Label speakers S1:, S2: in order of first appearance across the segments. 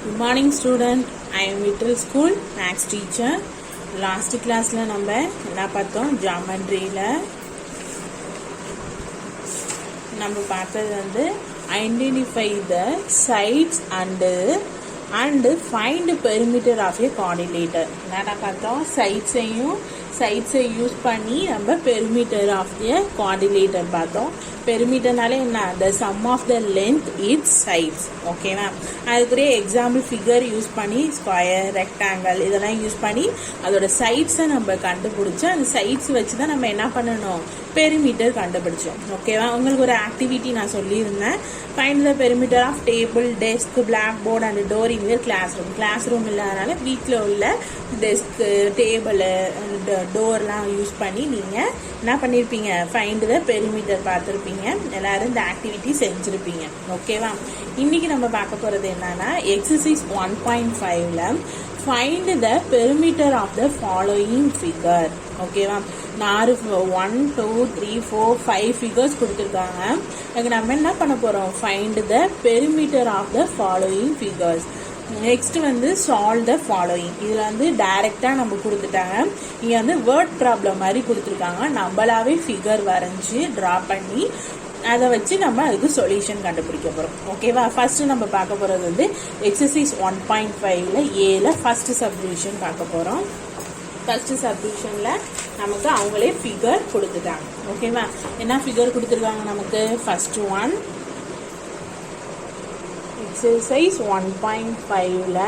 S1: Good morning student. I am Little School Max teacher. Last class la நம்ம என்ன பார்த்தோம் geometryல நம்ம பார்த்தது வந்து identify the sides and find perimeter of a quadrilateral. என்ன பார்த்தோம் sides யூஸ் பண்ணி நம்ம perimeter of the quadrilateral பார்த்தோம். perimeterனாலே என்ன the sum of the length its sides. ஓகேவா? அதுக்குரிய எக்ஸாம்பிள் ஃபிகர் யூஸ் பண்ணி ஸ்கொயர் ரெக்டாங்கிள் இதெல்லாம் யூஸ் பண்ணி அதோட சைட்ஸை நம்ம கண்டுபிடிச்சோம். அந்த சைட்ஸ் வச்சு தான் நம்ம என்ன பண்ணணும் பெரிமீட்டர் கண்டுபிடிச்சோம். ஓகேவா? உங்களுக்கு ஒரு ஆக்டிவிட்டி நான் சொல்லியிருந்தேன். Find the perimeter of table desk blackboard and door in classroom இல்லாதனால வீட்டில் உள்ள டெஸ்க்கு டேபிள் டோர்லாம் யூஸ் பண்ணி நீங்கள் என்ன பண்ணியிருப்பீங்க ஃபைண்ட் த பெரிமீட்டர் பார்த்துருப்பீங்க. எல்லாரும் இந்த ஆக்டிவிட்டி செஞ்சுருப்பீங்க. ஓகேவா? இன்னைக்கு நம்ம பார்க்க போகிறது என்னன்னா எக்ஸசைஸ் 1.5ல find the perimeter of the following figure. ஓகேவா? 1 2 3 4 5 ஃபிகர்ஸ் கொடுத்துருக்காங்க. அதுக்கு நம்ம என்ன பண்ண போகிறோம் find the perimeter of the following figures. Next வந்து சால்வ் த ஃபாலோயிங். இதில் வந்து டைரெக்டாக நம்ம கொடுத்துட்டாங்க. இங்கே வந்து வேர்ட் ப்ராப்ளம் மாதிரி கொடுத்துருக்காங்க. நம்மளாவே ஃபிகர் வரைஞ்சி ட்ரா பண்ணி அதை வச்சு நம்ம அதுக்கு சொல்யூஷன் கண்டுபிடிக்க போகிறோம். ஓகேவா? ஃபர்ஸ்ட் நம்ம பார்க்க போகிறது வந்து எக்ஸசைஸ் 1.5ல ஏல ஃபர்ஸ்ட் சப்டிவிஷன் பார்க்க போகிறோம். ஃபர்ஸ்ட் சப்டிவிஷனில் நமக்கு அவங்களே ஃபிகர் கொடுத்துட்டாங்க. ஓகேவா? என்ன ஃபிகர் கொடுத்துருக்காங்க நமக்கு? ஃபர்ஸ்ட் ஒன் எக்ஸசைஸ் 1.5ல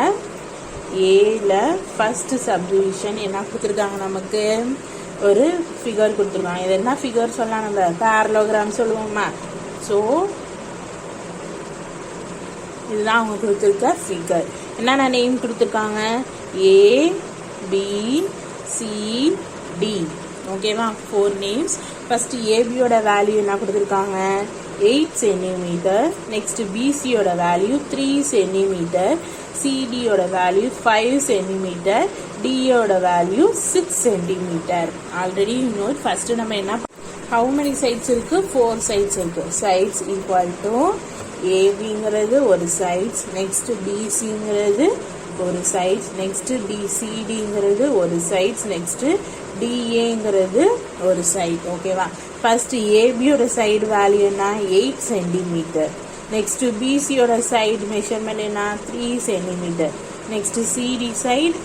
S1: ஏல ஃபர்ஸ்ட் சப்டிவிஷன் என்ன கொடுத்துருக்காங்க நமக்கு? ஒரு ஃபிகர் கொடுத்துருக்காங்க. இது என்ன ஃபிகர் சொல்லலாம்? நம்ம பேரலோகிராம் சொல்லுவோமா? ஸோ இதுதான் அவங்க கொடுத்துருக்க ஃபிகர். என்னென்ன நேம் கொடுத்துருக்காங்க? A B C D. ஓகேவா? 4 நேம்ஸ். ஃபர்ஸ்ட் ஏபியோட வேல்யூ என்ன கொடுத்துருக்காங்க? 8 சென்டிமீட்டர். நெக்ஸ்ட் பிசியோட வேல்யூ 3 சென்டிமீட்டர். சிடியோட வேல்யூ 5 சென்டிமீட்டர். டியோட value 6 centimetre. Already note. First நம்ம என்ன ஹவு மெனி சைட்ஸ் இருக்கு? 4 சைட்ஸ் இருக்கு. சைட்ஸ் ஈக்குவல் டு ஏபிங்கிறது ஒரு சைட்ஸ், நெக்ஸ்ட் பிசிங்கிறது ஒரு சைட்ஸ், நெக்ஸ்ட் டிசிடிங்கிறது ஒரு சைட்ஸ், நெக்ஸ்ட் டிஏங்கிறது ஒரு சைட். ஓகேவா? ஃபர்ஸ்ட் ஏபியோட சைடு வேல்யூ என்ன? 8 சென்டிமீட்டர். நெக்ஸ்ட் பிசியோட சைடு மெஷர்மெண்ட் என்ன? 3 centimetre. Next CD side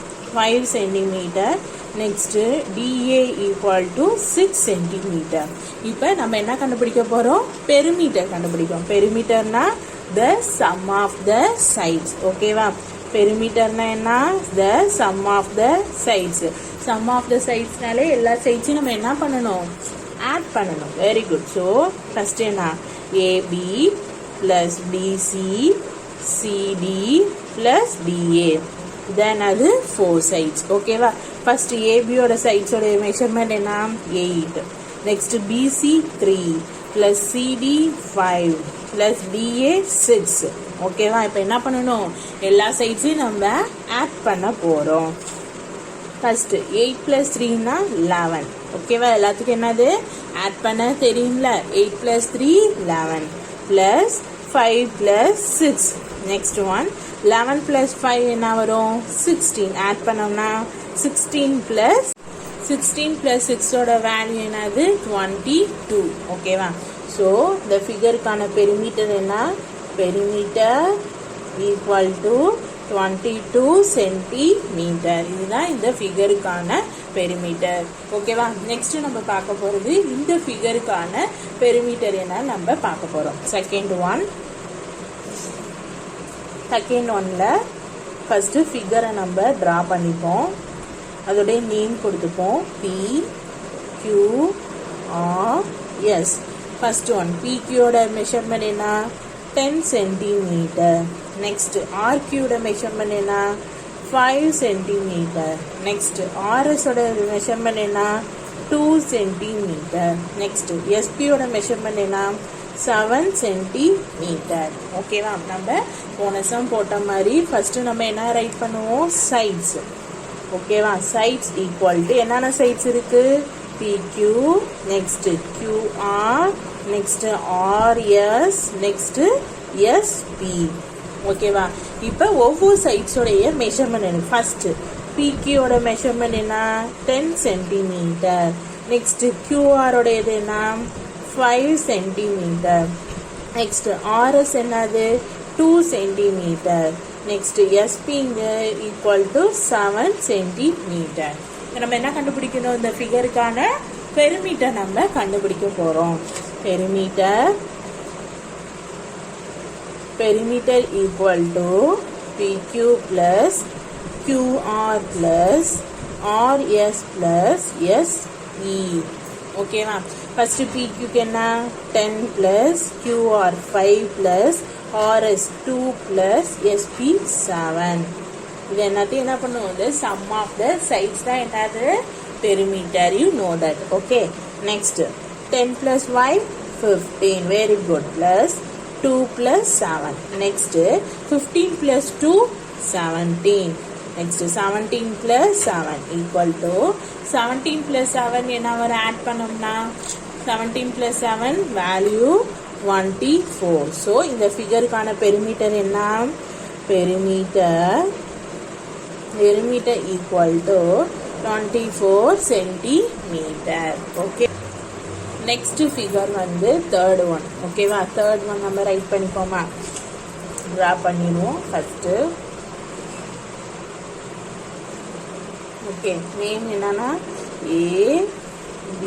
S1: 5 centimetre. Next DA equal to 6 centimetre. இப்போ நம்ம என்ன கண்டுபிடிக்க போகிறோம்? பெரிமீட்டர் கண்டுபிடிக்கும். பெரிமீட்டர்னா the sum of the sides. ஓகேவா? பெரிமீட்டர்னா என்ன? The sum of the sides. Sum of the சைட்ஸ்னாலே எல்லா சைட்ஸையும் நம்ம என்ன பண்ணணும்? ஆட் பண்ணணும். Very good. ஸோ ஃபர்ஸ்ட் என்ன? AB plus BC CD plus DA. Then அது 4 சைட்ஸ். ஓகேவா? ஃபர்ஸ்ட் ஏபியோட சைட்ஸோட மெஷர்மெண்ட் என்ன? 8. Next BC 3 plus CD 5 plus DA 6. ஓகேவா? இப்போ என்ன பண்ணணும்? எல்லா சைட்ஸையும் நம்ம ஆட் பண்ண போகிறோம். ஃபர்ஸ்ட் 8 பிளஸ் 3னா 11. ஓகேவா? எல்லாத்துக்கும் என்னது ஆட் பண்ண தெரியும்ல? 8 plus 3 11 plus 5 plus 6. Next one 11 plus 5 என்ன வரும்? 16. ஆட் பண்ணோம்னா 16 பிளஸ் 6ஓட வேல்யூ என்னது? 22. ஓகேவா? ஸோ இந்த ஃபிகருக்கான பெரிமீட்டர் என்ன? Perimeter equal to 22 centimetre. இதுதான் இந்த ஃபிகருக்கான பெரிமீட்டர். ஓகேவா? நெக்ஸ்ட் நம்ம பார்க்க போகிறது இந்த ஃபிகருக்கான பெரிமீட்டர் என்ன நம்ம பார்க்க போகிறோம். செகண்ட் ஒன்ல ஃபர்ஸ்ட் ஃபிகரை நம்ம ட்ரா பண்ணிப்போம். அதோடைய நேம் கொடுத்துப்போம். P Q R S. First one பிக்யூட மெஷர்மெண்ட் என்ன? 10 சென்டிமீட்டர். நெக்ஸ்ட் ஆர்கியூட மெஷர்மெண்ட் என்ன? 5 சென்டிமீட்டர். நெக்ஸ்ட் ஆர்எஸோட மெஷர்மெண்ட் என்ன? 2 சென்டிமீட்டர். நெக்ஸ்ட் எஸ்பியோட மெஷர்மெண்ட் என்ன? 7 சென்டிமீட்டர். ஓகேவா? நம்ம போன சம் போட்ட மாதிரி ஃபர்ஸ்ட் நம்ம என்ன ரைட் பண்ணுவோம்? சைட்ஸ். ஓகேவா? சைட்ஸ் ஈக்குவல் டு என்னென்ன சைட்ஸ் இருக்கு? PQ, next QR, next RS, next SP. ஓகேவா? இப்போ ஒவ்வொரு சைட்ஸோடைய மெஷர்மெண்ட் எனக்கு ஃபர்ஸ்ட் பிக்யூட மெஷர்மெண்ட் என்ன 10 சென்டிமீட்டர். நெக்ஸ்ட் கியூஆரோடையது என்ன 5 சென்டிமீட்டர். நெக்ஸ்ட் ஆர்எஸ் என்னது 2 சென்டிமீட்டர். நெக்ஸ்ட் எஸ்பிங்க ஈக்குவல் டு 7 சென்டிமீட்டர். நம்ம என்ன கண்டுபிடிக்கணும், இந்த ஃபிகருக்கான பெரிமீட்டர் நம்ம கண்டுபிடிக்க போறோம். Perimeter equal to PQ plus QR plus RS plus SE. ஓகேவா? ஃபர்ஸ்ட் PQ என்ன 10 plus QR 5 plus RS 2 plus SP 7. இது எல்லாத்தையும் என்ன பண்ணுவோம், சம் ஆஃப் த சைட்ஸ் தான் என்னது perimeter. You know that. Okay, next 10 plus y 15. Very good. Plus 2 plus 7. Next 15 plus 2 17. Next 17 plus 7 equal to 17 plus 7 என்ன வர add பண்ணோம்னா 17 plus 7 வேல்யூ 24. ஸோ இந்த ஃபிகருக்கான பெரிமீட்டர் என்ன, perimeter equal to 24 centimetre. Okay, next figure third one. ஓகேவா? Third one நம்ம write பண்ணிப்போமா, draw பண்ணிடுவோம் ஃபர்ஸ்ட். ஓகே, நேம் என்னன்னா ABCD.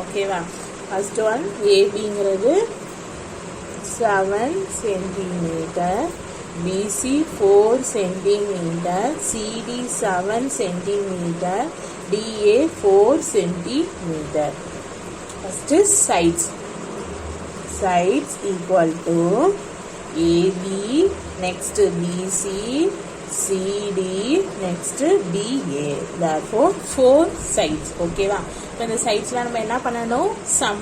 S1: ஓகேவா? ஃபர்ஸ்ட் ஒன் ஏபிங்கிறது 7 centimetre, BC 4 centimetre, CD 7 centimetre, DA 4 centimetre. First sides equal to AB, next BC, CD, next DA. Therefore 4 sides. ஓகேவா? இப்போ இந்த சைட்ஸ்லாம் நம்ம என்ன பண்ணணும், sum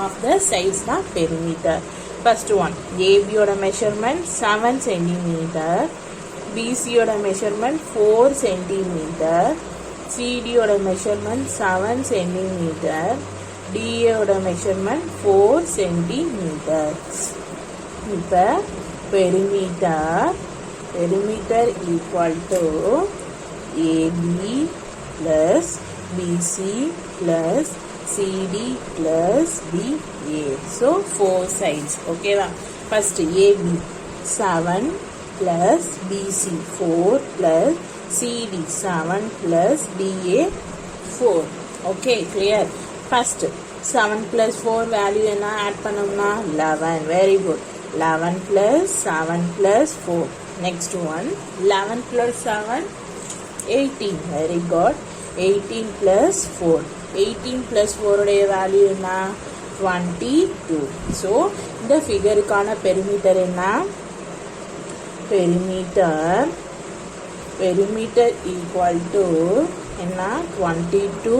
S1: of the sides தான் பெரிமீட்டர். ஃபர்ஸ்ட் ஒன் ஏபியோட மெஷர்மெண்ட் 7 சென்டிமீட்டர், பிசியோட மெஷர்மெண்ட் 4 சென்டிமீட்டர், சிடியோட மெஷர்மெண்ட் 7 சென்டிமீட்டர், டிஏயோட மெஷர்மெண்ட் 4 சென்டிமீட்டர். இப்போ perimeter equal to AB plus BC plus CD plus DA. So 4 sides. ஓகேவா? ஃபர்ஸ்ட் AB 7 plus BC 4 plus CD 7 plus DA 4. Okay, clear? First 7 plus 4 value என்ன add பண்ணோம்னா 11. Very good. 11 plus 7 plus 4. Next one 11 plus 7 18. Very good. 18 plus 4. 18 plus 4 உடைய value என்ன 22. So இந்த ஃபிகருக்கான perimeter என்ன, perimeter equal to என்ன 22.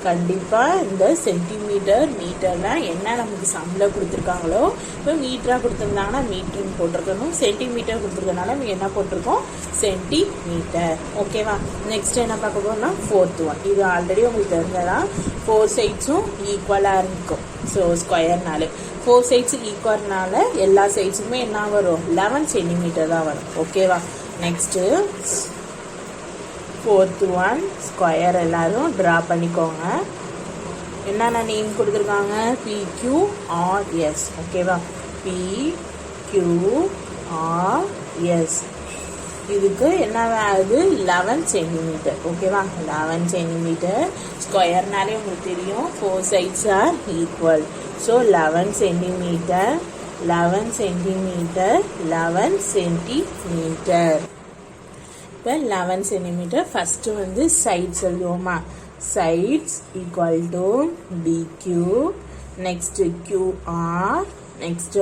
S1: கண்டிப்பாக இந்த சென்டிமீட்டர் மீட்டர்லாம் என்ன நமக்கு சம்மில் கொடுத்துருக்காங்களோ, இப்போ மீட்டராக கொடுத்துருந்தாங்கன்னா மீட்டர்னு போட்டிருக்கணும், சென்டிமீட்டர் கொடுத்துருக்கனால நம்ம என்ன போட்டிருக்கோம் சென்டிமீட்டர். ஓகேவா? நெக்ஸ்ட் என்ன பார்க்க போறோம்னா ஃபோர்த் ஒன். இது ஆல்ரெடி உங்களுக்கு தெரிஞ்சதான், 4 சைட்ஸும் ஈக்குவலாக இருக்கும். ஸோ ஸ்கொயர்னால 4 சைட்ஸ் ஈக்குவல்னால எல்லா சைட்ஸுமே என்ன வரும் 11 சென்டிமீட்டர் தான் வரும். ஓகேவா? நெக்ஸ்ட்டு ஃபோர்த் ஒன் ஸ்கொயர் எல்லாரும் ட்ரா பண்ணிக்கோங்க. என்னென்ன நேம் கொடுத்துருக்காங்க, PQRS. ஓகேவா? PQRS. இதுக்கு என்ன ஆகுது 11 சென்டிமீட்டர். ஓகேவா? 11 சென்டிமீட்டர். ஸ்கொயர்னாலே உங்களுக்கு தெரியும் 4 sides are equal. So 11 centimetre 11 centimetre 11 centimetre. இப்போ 11 சென்டிமீட்டர். ஃபர்ஸ்ட் சைட்ஸ் எழுதுவோமா, sides equal to BQ, next QR, next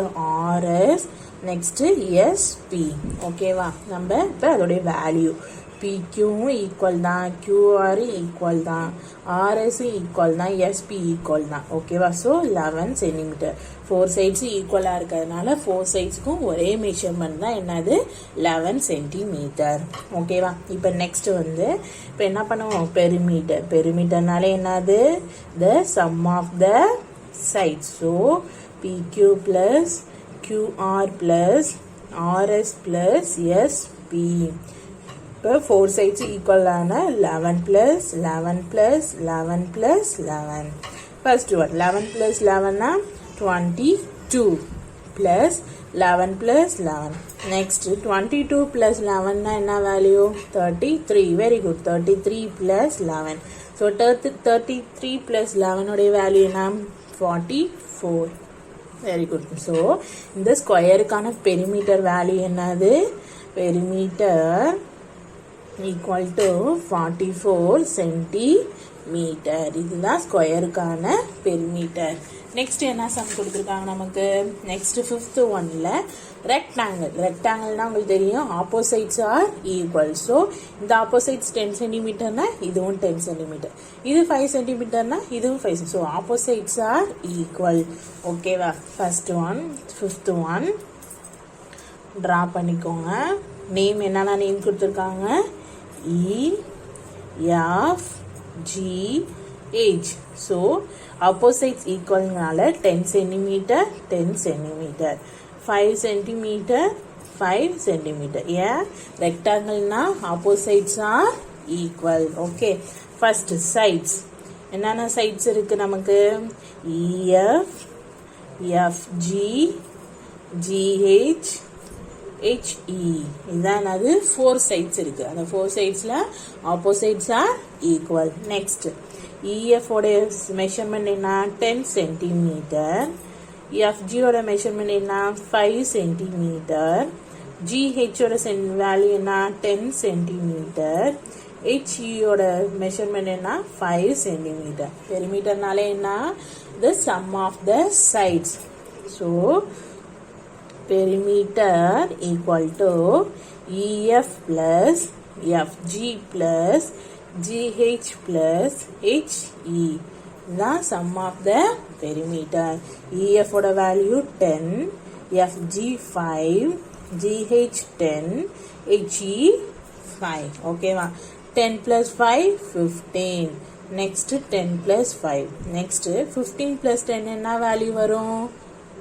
S1: RS, next SP. ஓகேவா? நம்ம இப்போ அதோடைய வேல்யூ PQவும் ஈக்குவல் தான், QR ஈக்குவல் தான், RS ஈக்குவல் தான், SP ஈக்குவல் தான். ஓகேவா? So 11 centimetre. 4 சைட்ஸ் ஈக்குவலாக இருக்கிறதுனால 4 சைட்ஸ்க்கும் ஒரே மெஷர்மெண்ட் தான் என்னது 11 சென்டிமீட்டர். ஓகேவா? இப்போ நெக்ஸ்ட் இப்போ என்ன பண்ணுவோம், பெரிமீட்டர்னாலே என்னது the sum of the sides. So PQ plus QR plus RS plus SP. இப்போ 4 sides equal ஆன 11 plus 11 plus 11 plus 11. First one 11 plus 11 na 22 plus 11 plus 11. Next 22 plus 11 na enna value 33. Very good. 33 plus 11. So 33 plus 11 oda value na 44. Very good. So இந்த ஸ்கொயருக்கான perimeter value என்னது? Perimeter equal to 44 centimeter. இதுதான் ஸ்கொயருக்கான perimeter. Next என்ன some கொடுத்துருக்காங்க நமக்கு? Next 5th ஒன்ல rectangle. ரெக்டாங்கிள்னா உங்களுக்கு தெரியும் ஆப்போசைட்ஸ் are equal. So இந்த ஆப்போசைட்ஸ் 10 சென்டிமீட்டர்னா இதுவும் 10 சென்டிமீட்டர், இது 5 சென்டிமீட்டர்னா இதுவும் 5. So opposites are equal. ஓகேவா? First one 5th one draw பண்ணிக்கோங்க. நேம் என்னென்ன நேம் கொடுத்துருக்காங்க? EFGH. ஸோ ஆப்போசைட்ஸ் ஈக்குவல்னால 10 சென்டிமீட்டர் 10 சென்டிமீட்டர், 5 சென்டிமீட்டர் 5 சென்டிமீட்டர். ஏன்? ரெக்டாங்கிள்னா opposites are equal. Okay, first sides என்னென்ன சைட்ஸ் இருக்கு நமக்கு? EF, FG, GH, HE. இதான் அது 4 சைட்ஸ் இருக்கு. அந்த 4 சைட்ஸ்ல ஆப்போசைட்ஸ் ஆர் ஈக்குவல். நெக்ஸ்ட் EF ஓட மெஷர்மெண்ட் என்ன? 10 சென்டிமீட்டர். FG ஓட மெஷர்மெண்ட் என்ன? 5 சென்டிமீட்டர். GH ஓட வேல்யூ என்ன? 10 சென்டிமீட்டர். HE ஓட மெஷர்மெண்ட் என்ன? 5 சென்டிமீட்டர். பெரிமீட்டர்னாலே என்ன? the sum of the sides. So perimeter equal to EF plus FG plus GH plus HE. The sum of the perimeter. EF oda value 10, FG 5, GH 10, HE 5. Okay va? 10 plus 5 15. Next 10 plus 5. Next 15 plus 10 enna value varum?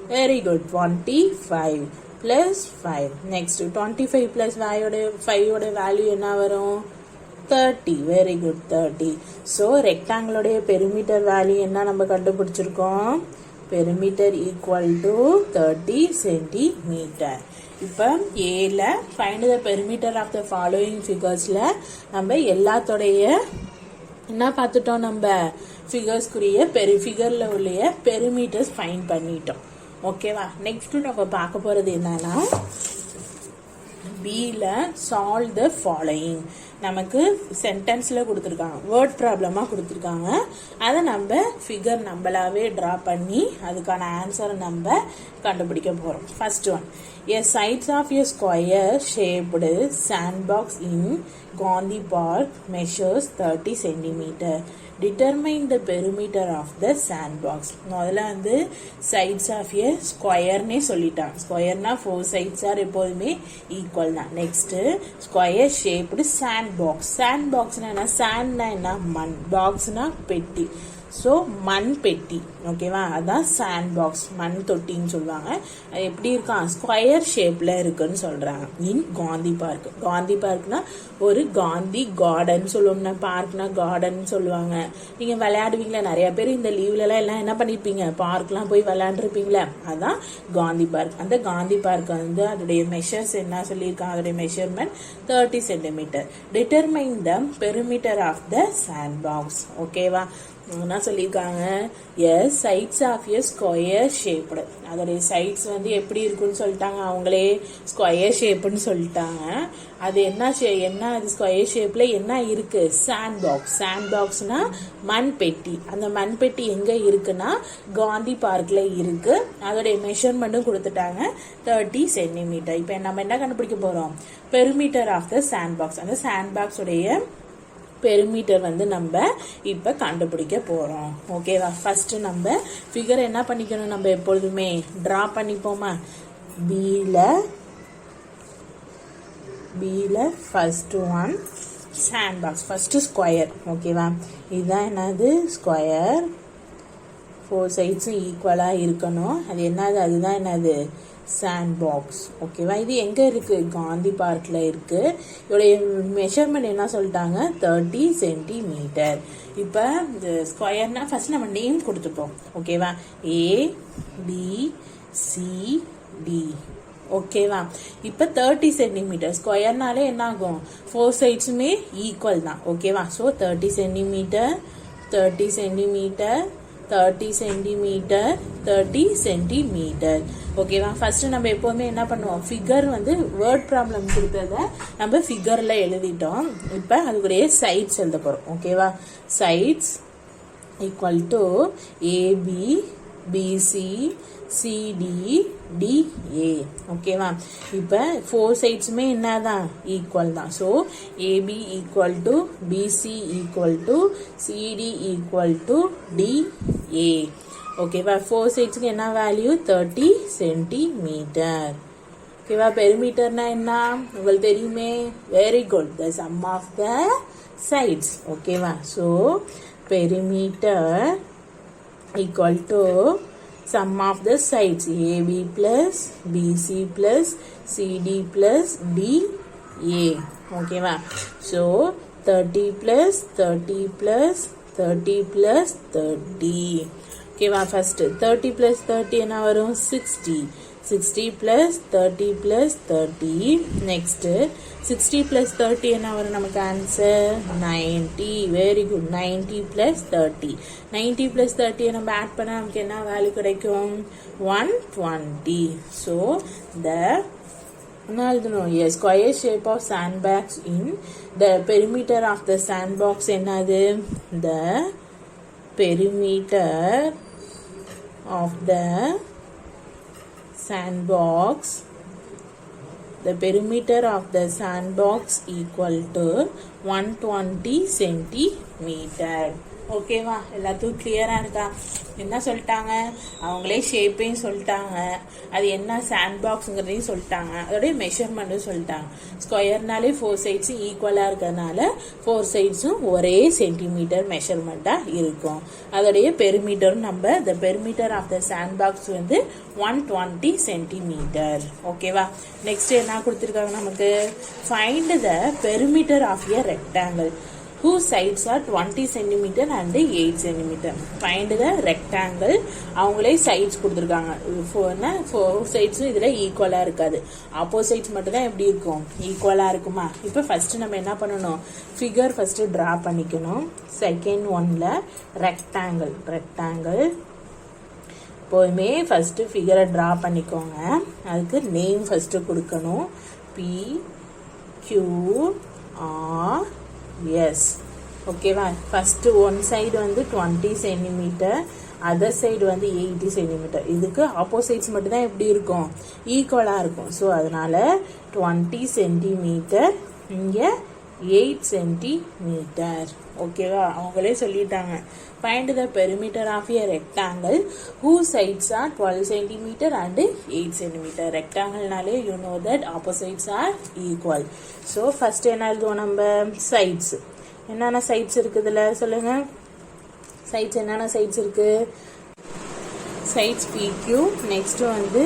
S1: Very good. 25 plus 5. Next 25 plus 5 oda value enna varum? 30. Very good. 30. So rectangle oda perimeter value enna நம்ம கண்டுபிடிச்சிருக்கோம்? Perimeter equal to 30 centimeter. இப்போ ஏல find the perimeter of the following figuresல நம்ம எல்லாத்தோடைய என்ன பார்த்துட்டோம்? நம்ம ஃபிகர்ஸ்க்குரிய ஃபிகர்ல உள்ள perimeters find பண்ணிட்டோம். ஓகேவா? நெக்ஸ்ட் நம்ம பார்க்க போறது என்னன்னா பில சால்வ் த ஃபாலோயிங். நமக்கு சென்டென்ஸ்ல கொடுத்துருக்காங்க, வேர்ட் ப்ராப்ளமா கொடுத்துருக்காங்க. அதை நம்ம ஃபிகர் நம்மளாவே டிரா பண்ணி அதுக்கான ஆன்சரை நம்ம கண்டுபிடிக்க போறோம். First one, a sides of a square shaped sandbox in Gandhi Park measures 30 centimeter. Determine the perimeter of the sandbox. முதல்ல வந்து sides of a square நே சொல்லிட்டாங்க. ஸ்கொயர்னா 4 sides are எப்போதுமே ஈக்குவல் தான். Next square shaped sandbox. sandboxனா என்ன? sandனா என்ன? மண். பாக்ஸ்னா பெட்டி. ஸோ மண் பெட்டி. ஓகேவா? அதான் சாண்ட் பாக்ஸ், மண் தொட்டின்னு சொல்லுவாங்க. அது எப்படி இருக்கான்? ஸ்கொயர் ஷேப்ல இருக்குன்னு சொல்றாங்க. இன் காந்தி பார்க். காந்தி பார்க்னா ஒரு காந்தி கார்டன் சொல்லுவோம்னா, பார்க்னா கார்டன் சொல்லுவாங்க. நீங்க விளையாடுவீங்களா? நிறைய பேர் இந்த லீவ்ல எல்லாம் என்ன பண்ணிருப்பீங்க? பார்க்லாம் போய் விளையாண்டுருப்பீங்களா? அதான் காந்தி பார்க். அந்த காந்தி பார்க் வந்து அதோடைய மெஷர்ஸ் என்ன சொல்லியிருக்காங்க? அதோடைய measurement 30 centimetre. Determine the perimeter of the sand box. ஓகேவா? என்ன சொல்லியிருக்காங்க? As sides of a square shaped. அதோடைய சைட்ஸ் வந்து எப்படி இருக்குன்னு சொல்லிட்டாங்க. அவங்களே ஸ்கொயர் ஷேப்னு சொல்லிட்டாங்க. அது என்ன அது ஸ்கொயர் ஷேப்ல என்ன இருக்கு? Sand box. சாண்ட் பாக்ஸ்னா மண் பெட்டி. அந்த மண் பெட்டி எங்க இருக்குன்னா காந்தி பார்க்ல இருக்கு. அதோடைய மெஷர்மெண்ட்டும் கொடுத்துட்டாங்க 30 சென்டிமீட்டர். இப்போ நம்ம என்ன கண்டுபிடிக்க போறோம்? Perimeter of the sand box. அந்த சாண்ட் பாக்ஸ் உடைய பெரிமீட்டர் வந்து நம்ம இப்ப கண்டுபிடிக்க போறோம். ஓகேவா? ஃபர்ஸ்ட் நம்ம ஃபிகர் என்ன பண்ணிக்கணும்? நம்ம எப்பொழுதுமே டிரா பண்ணிப்போமா? பீல first one sand box. First square. ஓகேவா? இதுதான் என்னது? ஸ்கொயர். 4 சைட்ஸும் ஈக்குவலா இருக்கணும். அது என்னது? அதுதான் என்னது? Sand box. ஓகேவா, இது எங்கே இருக்குது? காந்தி பார்க்கில் இருக்குது. இதோடைய மெஷர்மெண்ட் என்ன சொல்லிட்டாங்க? 30 சென்டிமீட்டர். இப்போ இந்த ஸ்கொயர்னா ஃபர்ஸ்ட் நம்ம நேம் கொடுத்துப்போம். ஓகேவா, ABCD. ஓகேவா, இப்போ 30 சென்டிமீட்டர் ஸ்கொயர்னாலே என்ன ஆகும்? 4 சைட்ஸுமே ஈக்குவல் தான். ஓகேவா, so 30 centimetre 30 centimetre 30 centimetre 30 centimetre. ஓகேவா, ஃபர்ஸ்ட் நம்ம எப்போவுமே என்ன பண்ணுவோம்? ஃபிகர் வந்து வேர்ட் ப்ராப்ளம் கொடுத்தத நம்ம ஃபிகரில் எழுதிட்டோம். இப்போ அதுக்குடைய சைட்ஸ் எழுத போகிறோம். ஓகேவா, sides equal to AB BC CD DA. ஓகேவா, இப்போ 4 சைட்ஸுமே என்னதான்? ஈக்குவல் தான். So AB equal to BC equal to CD equal to DA. ஓகேவா, 4 சைட்ஸுக்கு என்ன வேல்யூ? 30 சென்டிமீட்டர். ஓகேவா, பெரிமீட்டர்னா என்ன உங்களுக்கு தெரியுமே? Very good, the sum of the sides. ஓகேவா, so perimeter equal to sum of the sides AB plus BC plus CD plus DA. ஓகேவா, so 30 plus 30 plus 30 plus 30. ஓகேவா, first 30 plus 30 என்ன வரும்? 60. 60 plus 30 plus 30. next 60 plus 30 என்ன வரும் நமக்கு answer? 90. Very good, 90 plus 30. 90 plus 30 நம்ம add பண்ணால் நமக்கு என்ன வேல்யூ கிடைக்கும்? 120. ஸோ என்ன எழுதணும்? a square shape of sandbox in the perimeter of the sandbox என்னது? the perimeter of the sandbox, the perimeter of the sandbox equal to 120 centimeter. ஓகேவா, எல்லாத்துக்கும் கிளியரா இருக்கா? என்ன சொல்லிட்டாங்க? அவங்களே ஷேப்பையும் சொல்லிட்டாங்க, அது என்ன சாண்ட் பாக்ஸுங்கிறதையும் சொல்லிட்டாங்க, அதோடைய மெஷர்மெண்ட்டும் சொல்லிட்டாங்க. ஸ்கொயர்னாலே 4 சைட்ஸும் ஈக்குவலாக இருக்கிறதுனால 4 சைட்ஸும் ஒரே சென்டிமீட்டர் மெஷர்மெண்ட்டாக இருக்கும். அதோடைய பெரிமீட்டரும் நம்ம the perimeter of the sand box வந்து 120 சென்டிமீட்டர். ஓகேவா, நெக்ஸ்ட் என்ன கொடுத்துருக்காங்க நமக்கு? Find the perimeter of a rectangle whose sides are 20 centimeter and 8 centimeter. Find the rectangle. அவங்களே சைட்ஸ் கொடுத்துருக்காங்க. 4 சைட்ஸும் இதில் ஈக்குவலாக இருக்காது. ஆப்போசைட்ஸ் மட்டும் தான் எப்படி இருக்கும்? ஈக்குவலாக இருக்குமா? இப்போ ஃபர்ஸ்ட் நம்ம என்ன பண்ணணும்? ஃபிகர் ஃபர்ஸ்ட் ட்ரா பண்ணிக்கணும். செகண்ட் ஒன்ல ரெக்டாங்கிள். எப்போதுமே ஃபர்ஸ்ட் ஃபிகரை ட்ரா பண்ணிக்கோங்க. அதுக்கு நேம் ஃபர்ஸ்ட் கொடுக்கணும். PQR. எஸ், ஓகேவா. ஃபர்ஸ்ட் ஒன் சைடு வந்து 20 சென்டிமீட்டர், அதர் சைடு வந்து 80 சென்டிமீட்டர். இதுக்கு ஆப்போசிட்ஸ் மட்டும் தான் எப்படி இருக்கும்? ஈக்குவலாக இருக்கும். ஸோ அதனால 20 சென்டிமீட்டர், இங்கே 8 சென்டிமீட்டர். ஓகேவா, அவங்களே சொல்லிட்டாங்க. Find the perimeter of a rectangle whose sides are 12 centimeter and 8 centimeter. ரெக்டாங்கிள்னாலே you know that opposites are equal. So first என்ன எழுதுவோம் நம்ம? சைட்ஸ். என்னென்ன சைட்ஸ் இருக்குதுல சொல்லுங்க. சைட்ஸ் என்னென்ன சைட்ஸ் இருக்கு? சைட்ஸ் PQ, நெக்ஸ்ட் வந்து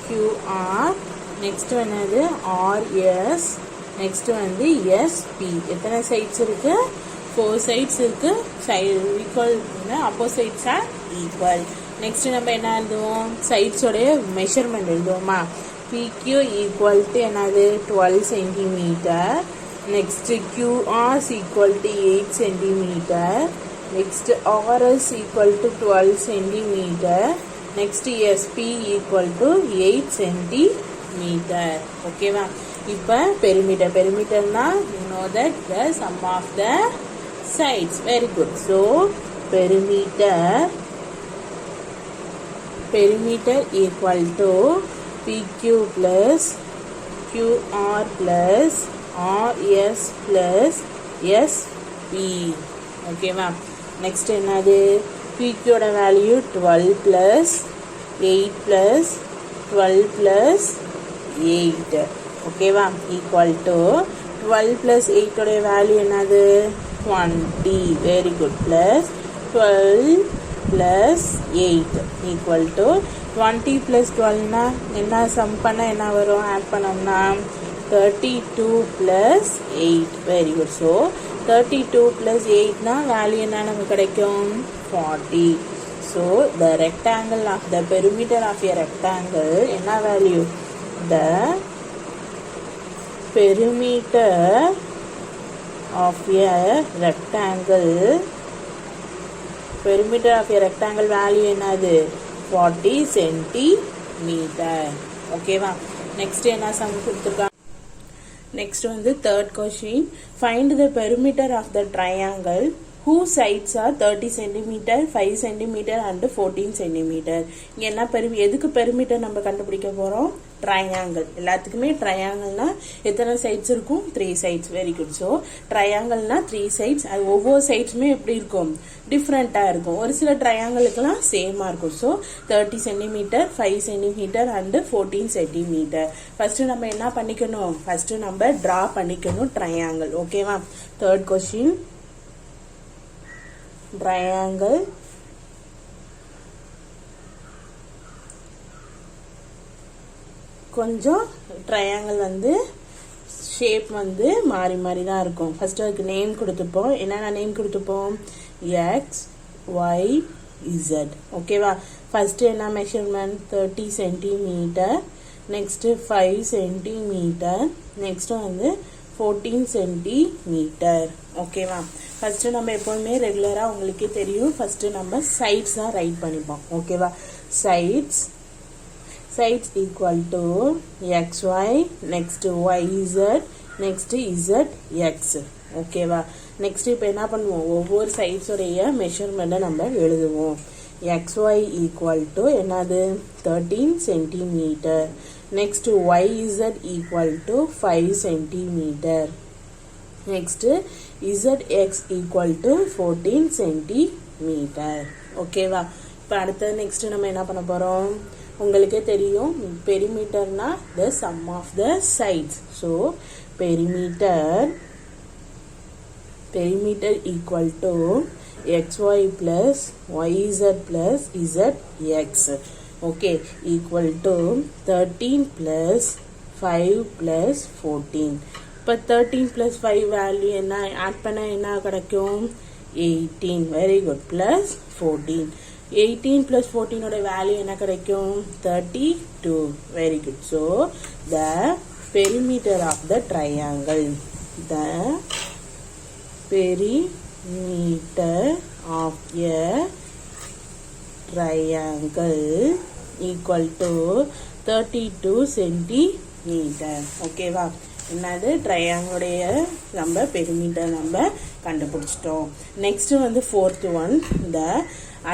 S1: QR, நெக்ஸ்ட் என்னது RS, நெக்ஸ்ட் வந்து SP. எத்தனை சைட்ஸ் இருக்கு? 4 சைட்ஸ் இருக்கு. Equal opposites are equal. Next நம்ம என்ன எழுதுவோம்? சைட்ஸோடைய மெஷர்மெண்ட் எழுதுவோமா? PQ ஈக்குவல் டு என்னது? 12 centimetre. Next QR equal to 8 centimetre. Next RS equal to 12 centimetre. Next SP equal to 8 centimetre. ஓகேவா, இப்போ பெரிமீட்டர்னா you know that the sum of the sides. Very good. So perimeter equal to PQ plus QR plus RS plus SP. Okay ma'am. Next என்னது? PQ ஓட value 12 plus 8 plus 12 plus 8. Okay ma'am, equal to 12 plus 8 ஓட value என்னது? 20. Very good. Plus 12 plus 8 equal to 20 + 12னா என்ன some பண்ண என்ன வரும் add பண்ணோம்னா 32 + 8 very good so 32 + 8னா வேல்யூ என்ன நமக்கு கிடைக்கும் 40 so the rectangle of the perimeter of a rectangle என்ன value the perimeter of a rectangle value என்னது 40 centimeter ஓகேவா நெக்ஸ்ட் என்ன சம் கொடுத்துருக்காங்க நெக்ஸ்ட் வந்து third question find the perimeter of the triangle whose sides are 30 cm, 5 cm and 14 cm. இங்க என்ன எதுக்கு perimeter நம்ம கண்டுபிடிக்க போறோம் ட்ரையாங்கிள் எல்லாத்துக்குமே ட்ரையாங்கிள்னா எத்தனை சைட்ஸ் இருக்கும் 3 சைட்ஸ் வெரி குட் ஸோ ட்ரையாங்கிள்னா 3 சைட்ஸ் அது ஒவ்வொரு சைட்ஸுமே எப்படி இருக்கும் டிஃப்ரெண்டா இருக்கும் ஒரு சில ட்ரையாங்கிளுக்குலாம் சேமா இருக்கும் so 30 cm, 5 cm and 14 cm. First நம்ம என்ன பண்ணிக்கணும் ஃபர்ஸ்ட் நம்ம டிரா பண்ணிக்கணும் ட்ரையாங்கிள் ஓகேவா தேர்ட் கொஸ்டின் triangle கொஞ்சம் ட்ரையாங்கிள் வந்து ஷேப் வந்து மாறி மாறி தான் இருக்கும் ஃபர்ஸ்ட் அதுக்கு நேம் கொடுத்துப்போம் என்னென்ன நேம் கொடுத்துப்போம் எக்ஸ் ஒய் இசட் ஓகேவா ஃபர்ஸ்ட் என்ன measurement 30 centimetre next 5 centimetre next வந்து 14 சென்டிமீட்டர் ஓகேவா ஃபர்ஸ்ட் நம்ம எப்பவுமே ரெகுலரா உங்களுக்கே தெரியும் ஃபர்ஸ்ட் நம்ம சைட்ஸ் தான் ரைட் பண்ணிப்போம் ஓகேவா sides equal to xy next yz next zx ஓகேவா நெக்ஸ்ட் இப்போ என்ன பண்ணுவோம் ஒவ்வொரு சைட்ஸோடைய மெஷர்மெண்ட்டை நம்ம எழுதுவோம் xy ஈக்குவல் டு என்னது 13 centimetre next yz equal to 5 centimetre next zx equal to 14 centimetre ஓகேவா இப்போ அடுத்து நெக்ஸ்ட் நம்ம என்ன பண்ண போறோம் உங்களுக்கே தெரியும் பெரிமீட்டர்னா the sum of the sides so perimeter equal to xy plus yz plus zx okay equal to 13 plus 5 plus 14 இப்போ 13 plus 5 வேல்யூ என்ன ஆட் பண்ண என்ன கிடைக்கும் 18 வெரி குட் பிளஸ் 14 18 plus 14 ஓட வேல்யூ என்ன கிடைக்கும் 32 very good so the perimeter of the triangle the perimeter of a triangle equal to 32 centimeter ஓகேவா என்னது ட்ரையாங்கிளுடைய நம்ம பெரிமீட்டர் நம்ம கண்டுபிடிச்சிட்டோம் நெக்ஸ்ட் வந்து fourth one the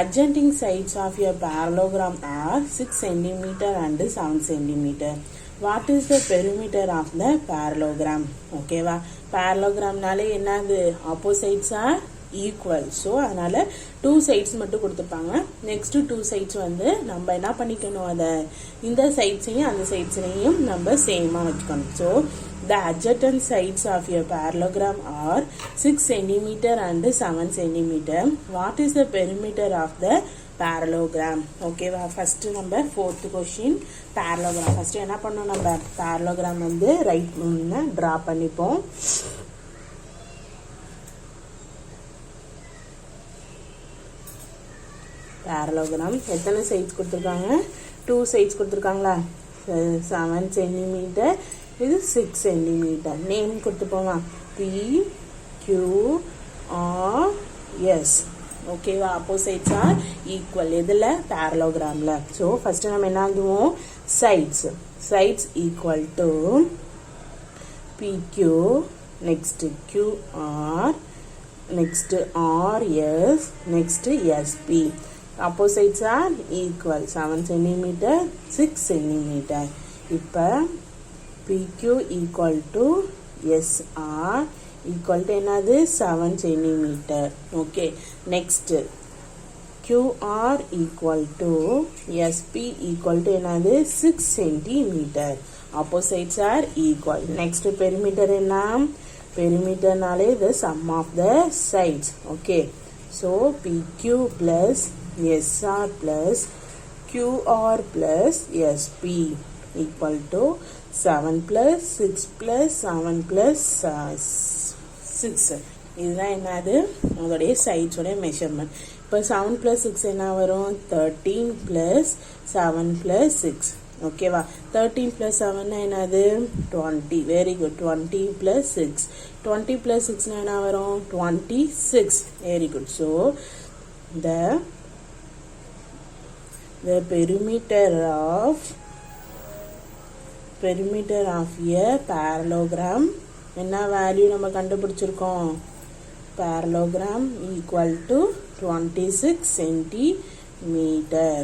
S1: adjoining sides of a parallelogram are 6 cm and 7 cm what is the perimeter of the parallelogram ஓகேவா parallelogramனாலே என்னது opposites are equal so அதனால 2 sides மட்டும் கொடுத்துப்பாங்க நெக்ஸ்ட் 2 sides வந்து நம்ம என்ன பண்ணிக்கணும் அத இந்த சைட்ஸையும் அந்த சைட்ஸ்னையும் நம்ம சேமா வச்சுக்கணும் so the adjacent sides of a parallelogram are 6 cm and 7 cm what is the perimeter of the parallelogram ஓகேவா ஃபர்ஸ்ட் நம்ம fourth question parallelogram ஃபர்ஸ்ட் என்ன பண்ணனும் நம்ம parallelogram வந்து ரைட் பண்ண டிரா பண்ணிப்போம் parallelogram எத்தனை சைட்ஸ் கொடுத்திருக்காங்க 2 சைட்ஸ் கொடுத்திருக்காங்களா 7 cm இது 6 cm நேம் கொடுத்துப்போமா P Q R S ஓகேவா opposites are equal இதுல parallelogramல so first நம்ம என்ன எழுதுவோம் sides equal to PQ next QR next RS next SP opposites are equal 7 cm 6 cm இப்ப PQ equal to SR equal to என்னது 7 cm okay next QR equal to SP equal to என்னது 6 cm opposites are equal next perimeter என்ன perimeter நாலே the sum of the sides okay so PQ plus SR plus QR plus SP equal to 7 plus 6 plus 7 plus 6. இதுதான் என்னது அதோடைய சைட்ஸோடைய measurement. இப்போ 7 plus 6 என்ன வரும் 13 plus 7 plus 6. ஓகேவா 13 plus 7 என்னது 20. Very good. 20 plus 6. 20 plus 6 என்ன வரும் 26. Very good. So the perimeter of a parallelogram என்ன வேல்யூ நம்ம கண்டுபிடிச்சிருக்கோம் parallelogram equal to 26 centimeter.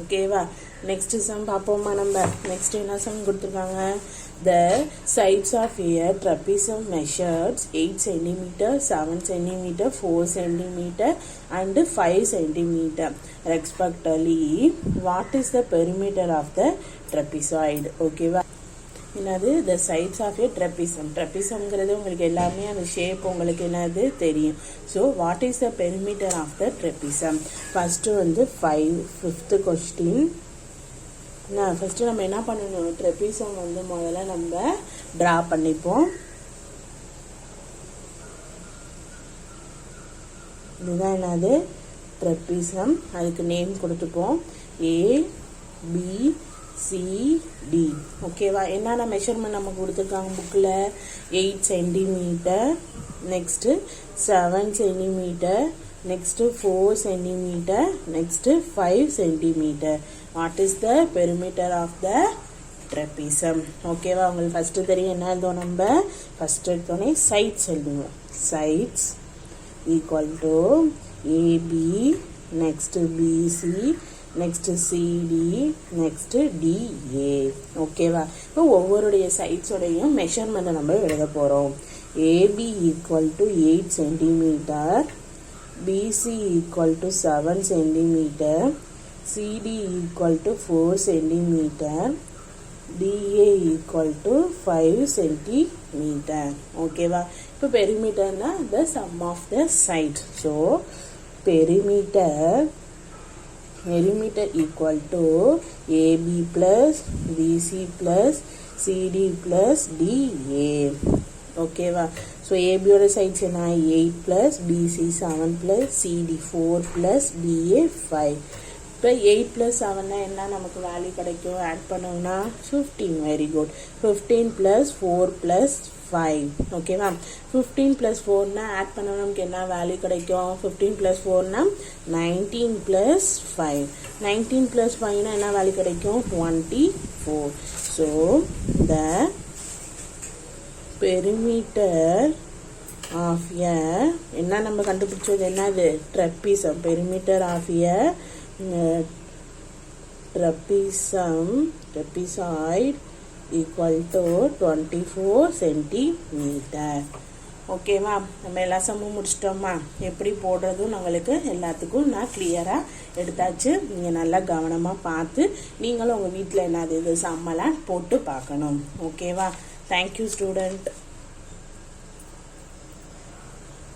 S1: ஓகேவா நெக்ஸ்ட் சம் பார்ப்போமா நம்ம. நெக்ஸ்ட் என்ன சம் கொடுத்துருக்காங்க the sides of a trapezium measures 8 cm 7 cm 4 cm and 5 cm respectively. What is the perimeter of the trapezoid? ஓகேவா என்னது the sides of a trapezium. trapeziumங்கிறது உங்களுக்கு எல்லாமே அந்த ஷேப் உங்களுக்கு என்னது தெரியும். So what is the perimeter of the trapezium? First வந்து 5th question. First நம்ம என்ன பண்ணணும் trapezium வந்து முதல்ல நம்ம டிரா பண்ணிப்போம். இதுதான் என்னது trapezium. அதுக்கு நேம் கொடுத்துப்போம் ABCD. ஓகேவா என்னென்ன மெஷர்மெண்ட் நமக்கு கொடுத்துருக்காங்க புக்கில் 8 centimetre, next 7 centimetre, next 4 centimetre, next 5 centimetre. What is the perimeter of the trapezium? ஓகேவா உங்களுக்கு ஃபஸ்ட்டு தெரியும் என்ன எழுதுவோம் நம்ம ஃபஸ்ட் எடுத்தோடனே சைட்ஸ் எழுதுவோம். Sides equal to AB, next BC, next CD, next DA. ஓகேவா இப்போ ஒவ்வொருடைய சைட்ஸோடையும் மெஷர்மெண்ட்டை நம்ம எழுத போகிறோம். AB equal to 8 centimetre, BC equal to 7 centimetre, CD equal to 4 centimeter, DA equal to 5 centimeter. ஓகேவா இப்போ பெரிமீட்டர்னா the sum of the sides. So perimeter equal to AB plus BC plus CD plus DA. ஓகேவா so ஏபியோட sides என்ன 8 plus BC 7 plus CD 4 plus DA 5. இப்போ 8 plus 7 என்ன நமக்கு value கிடைக்கும் add பண்ணோம்னா 15. Very good. 15 plus 4 plus 5. ஓகேவா 15 plus 4னா add பண்ணோம் நமக்கு என்ன வேல்யூ கிடைக்கும் 15 plus 4னா 19 plus 5. 19 plus 5னா என்ன வேல்யூ கிடைக்கும் 24. So the perimeter of a என்ன நம்ம கண்டுபிடிச்சது என்னது trapezium. Perimeter of a trapezoid equal to 24 centimeter. ஓகேவா நம்ம எல்லா சம்மும் முடிச்சிட்டோமா. எப்படி போடுறதும் நம்மளுக்கு எல்லாத்துக்கும் நான் கிளியராக எடுத்தாச்சு. நீங்கள் நல்லா கவனமாக பார்த்து நீங்களும் உங்கள் வீட்டில் என்னது இது சம்மெல்லாம் போட்டு பார்க்கணும். ஓகேவா தேங்க்யூ ஸ்டூடெண்ட்.